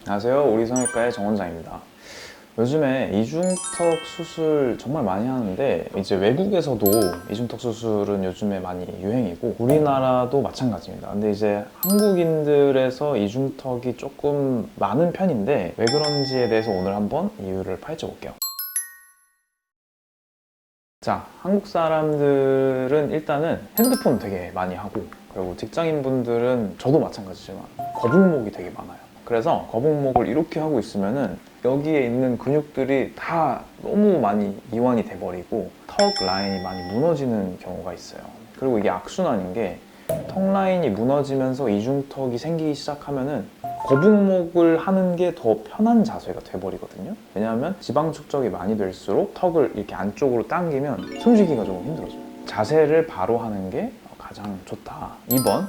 안녕하세요. 우리 성형외과의 정원장입니다. 요즘에 이중턱 수술 정말 많이 하는데 이제 외국에서도 이중턱 수술은 요즘에 많이 유행이고 우리나라도 마찬가지입니다. 근데 이제 한국인들에서 이중턱이 조금 많은 편인데 왜 그런지에 대해서 오늘 한번 이유를 파헤쳐 볼게요. 자, 한국 사람들은 일단은 핸드폰 되게 많이 하고, 그리고 직장인분들은 저도 마찬가지지만 거북목이 되게 많아요. 그래서 거북목을 이렇게 하고 있으면은 여기에 있는 근육들이 다 너무 많이 이완이 돼버리고 턱 라인이 많이 무너지는 경우가 있어요. 그리고 이게 악순환인 게 턱 라인이 무너지면서 이중턱이 생기기 시작하면은 거북목을 하는 게 더 편한 자세가 돼버리거든요. 왜냐하면 지방 축적이 많이 될수록 턱을 이렇게 안쪽으로 당기면 숨쉬기가 조금 힘들어져요. 자세를 바로 하는 게 가장 좋다. 2번,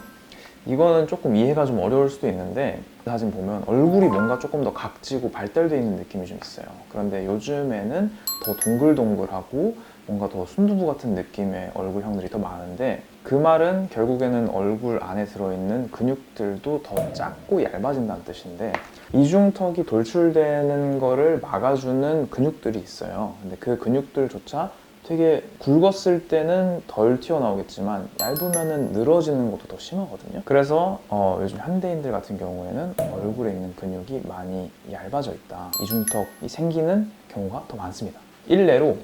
이거는 조금 이해가 좀 어려울 수도 있는데 사진 보면 얼굴이 뭔가 조금 더 각지고 발달되어 있는 느낌이 좀 있어요. 그런데 요즘에는 더 동글동글하고 뭔가 더 순두부 같은 느낌의 얼굴형들이 더 많은데, 그 말은 결국에는 얼굴 안에 들어있는 근육들도 더 작고 얇아진다는 뜻인데, 이중턱이 돌출되는 거를 막아주는 근육들이 있어요. 근데 그 근육들조차 되게 굵었을 때는 덜 튀어나오겠지만 얇으면은 늘어지는 것도 더 심하거든요. 그래서 요즘 현대인들 같은 경우에는 얼굴에 있는 근육이 많이 얇아져 있다, 이중턱이 생기는 경우가 더 많습니다. 일례로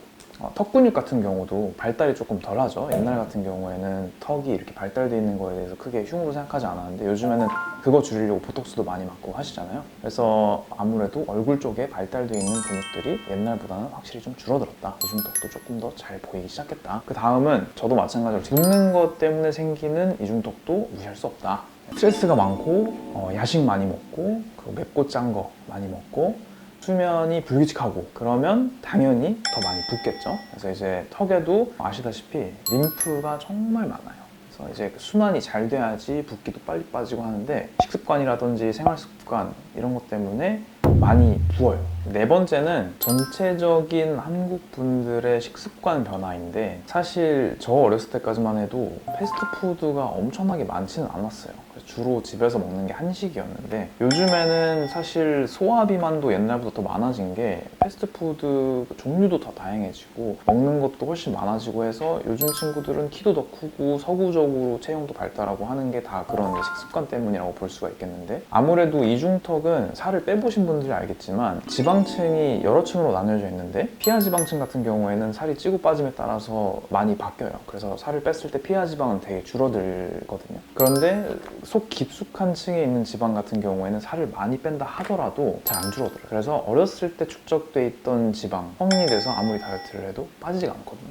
턱 근육 같은 경우도 발달이 조금 덜하죠. 옛날 같은 경우에는 턱이 이렇게 발달되어 있는 거에 대해서 크게 흉으로 생각하지 않았는데 요즘에는 그거 줄이려고 보톡스도 많이 맞고 하시잖아요. 그래서 아무래도 얼굴 쪽에 발달되어 있는 근육들이 옛날보다는 확실히 좀 줄어들었다, 이중턱도 조금 더 잘 보이기 시작했다. 그 다음은 저도 마찬가지로 붓는 것 때문에 생기는 이중턱도 무시할 수 없다. 스트레스가 많고 야식 많이 먹고 그리고 맵고 짠 거 많이 먹고 수면이 불규칙하고 그러면 당연히 더 많이 붓겠죠. 그래서 이제 턱에도 아시다시피 림프가 정말 많아요. 그래서 이제 순환이 잘 돼야지 붓기도 빨리 빠지고 하는데 식습관이라든지 생활습관 이런 것 때문에 많이 부어요. 네 번째는 전체적인 한국 분들의 식습관 변화인데, 사실 저 어렸을 때까지만 해도 패스트푸드가 엄청나게 많지는 않았어요. 그래서 주로 집에서 먹는 게 한식이었는데 요즘에는 사실 소화비만도 옛날보다 더 많아진 게 패스트푸드 종류도 더 다양해지고 먹는 것도 훨씬 많아지고 해서 요즘 친구들은 키도 더 크고 서구적으로 체형도 발달하고 하는 게 다 그런 식습관 때문이라고 볼 수가 있겠는데, 아무래도 이중턱은 살을 빼보신 분들이 알겠지만 지방층이 여러 층으로 나뉘어져 있는데 피하지방층 같은 경우에는 살이 찌고 빠짐에 따라서 많이 바뀌어요. 그래서 살을 뺐을 때 피하지방은 되게 줄어들거든요. 그런데 속 깊숙한 층에 있는 지방 같은 경우에는 살을 많이 뺀다 하더라도 잘 안 줄어들어요. 그래서 어렸을 때 축적돼 있던 지방, 성인이 돼서 아무리 다이어트를 해도 빠지지가 않거든요.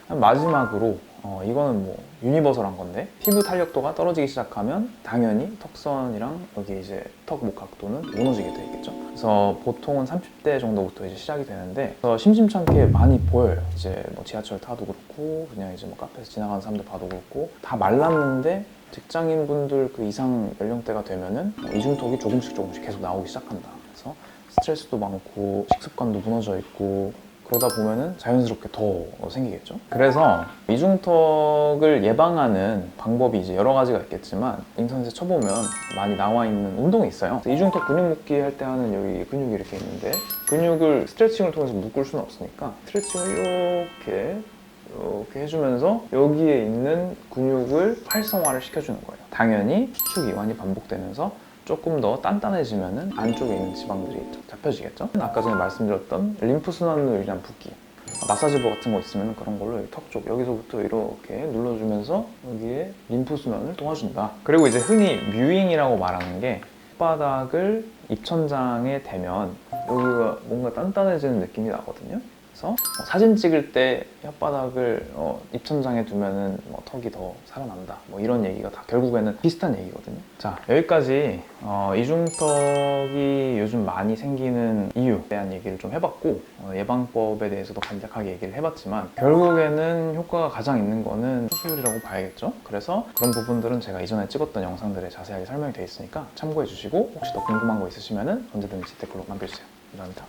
마지막으로 이거는 뭐 유니버설한 건데, 피부 탄력도가 떨어지기 시작하면 당연히 턱선이랑 여기 이제 턱 목 각도는 무너지게 되겠죠. 그래서 보통은 30대 정도부터 이제 시작이 되는데, 그래서 심심찮게 많이 보여요. 이제 뭐 지하철 타도 그렇고 그냥 이제 뭐 카페에서 지나가는 사람들 봐도 그렇고 다 말랐는데 직장인분들 그 이상 연령대가 되면은 이중턱이 조금씩 계속 나오기 시작한다. 그래서 스트레스도 많고 식습관도 무너져 있고 그러다 보면은 자연스럽게 더 생기겠죠. 그래서 이중턱을 예방하는 방법이 이제 여러 가지가 있겠지만 인터넷에 쳐보면 많이 나와 있는 운동이 있어요. 이중턱 근육 묶기 할 때 하는 여기 근육이 이렇게 있는데, 근육을 스트레칭을 통해서 묶을 수는 없으니까 스트레칭을 이렇게 해주면서 여기에 있는 근육을 활성화를 시켜주는 거예요. 당연히 수축 이완이 반복되면서 조금 더 단단해지면 안쪽에 있는 지방들이 잡혀지겠죠. 아까 전에 말씀드렸던 림프순환으로 인한 붓기, 마사지볼 같은 거 있으면 그런 걸로 턱 쪽 여기서부터 이렇게 눌러주면서 여기에 림프순환을 도와준다. 그리고 이제 흔히 뮤잉이라고 말하는 게 혓바닥을 입천장에 대면 여기가 뭔가 단단해지는 느낌이 나거든요. 그래서 사진 찍을 때 혓바닥을 입천장에 두면은 턱이 더 살아난다, 뭐 이런 얘기가 다 결국에는 비슷한 얘기거든요. 자, 여기까지 이중턱이 요즘 많이 생기는 이유에 대한 얘기를 좀 해봤고 예방법에 대해서도 간략하게 얘기를 해봤지만 결국에는 효과가 가장 있는 거는 수술이라고 봐야겠죠. 그래서 그런 부분들은 제가 이전에 찍었던 영상들에 자세하게 설명이 되어 있으니까 참고해 주시고, 혹시 더 궁금한 거 있으시면 언제든지 댓글로 남겨주세요. 감사합니다.